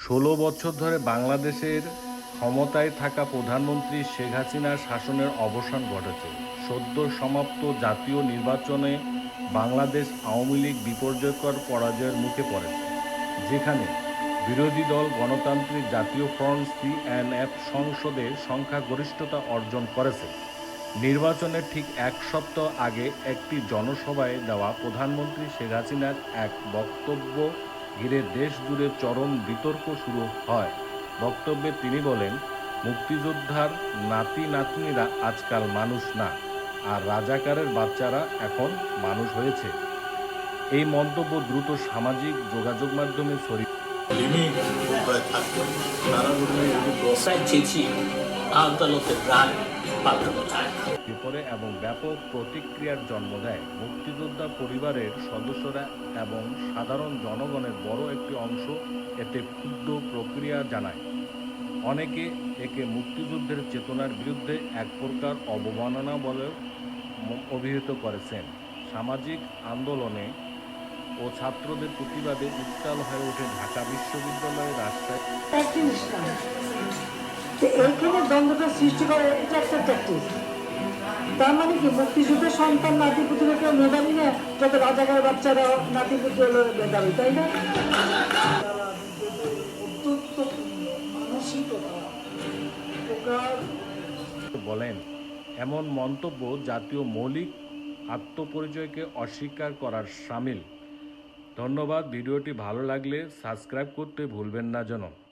১৬ বছর ধরে বাংলাদেশের ক্ষমতায় থাকা প্রধানমন্ত্রী শেখ হাসিনার শাসনের অবসান ঘটেছে। সদ্য সমাপ্ত জাতীয় নির্বাচনে বাংলাদেশ আওয়ামী লীগ বিপর্যয়কর পরাজয়ের মুখে পড়েছে, যেখানে বিরোধী দল গণতান্ত্রিক জাতীয় ফ্রন্ট সিএনএফ সংসদে সংখ্যাগরিষ্ঠতা অর্জন করেছে। নির্বাচনের ঠিক এক সপ্তাহ আগে একটি জনসভায় দেওয়া প্রধানমন্ত্রী শেখ হাসিনার এক বক্তব্য ঘিরে দেশ জুড়ে চরম বিতর্ক শুরু হয়। বক্তব্যে তিনি বলেন, মুক্তিযোদ্ধার নাতি নাতনিরা আজকাল মানুষ না, আর রাজাকারের বাচ্চারা এখন মানুষ হয়েছে। এই মন্তব্য দ্রুত সামাজিক যোগাযোগ মাধ্যমে ছড়িয়ে পড়ে এবং ব্যাপক প্রতিক্রিয়ার জন্ম দেয়। মুক্তিযোদ্ধা পরিবারের সদস্যরা এবং সাধারণ জনগণের বড় একটি অংশ এতে ক্ষুব্ধ প্রক্রিয়া জানায়। অনেকে একে মুক্তিযুদ্ধের চেতনার বিরুদ্ধে এক প্রকার অবমাননা বলে অভিহিত করেছেন। সামাজিক আন্দোলনে ও ছাত্রদের প্রতিবাদে উত্তাল হয়ে ওঠে ঢাকা বিশ্ববিদ্যালয়ের রাজশাহী। এইখানে দ্বন্দ্বটা সৃষ্টি করে, এটা একটা ট্যাকটিক। তার মানে কি মুক্তিযুদ্ধের সন্তান নাতিপুতিরা কেউ মেধাবী না, যত রাজাকার বাচ্চারা নাতিপুতি হলো মেধাবী, তাই না? বলেন, এমন মন্তব্য জাতীয় মৌলিক আত্মপরিচয়কে অস্বীকার করার শামিল। ধন্যবাদ। ভিডিওটি ভালো লাগলে সাবস্ক্রাইব করতে ভুলবেন না যেন।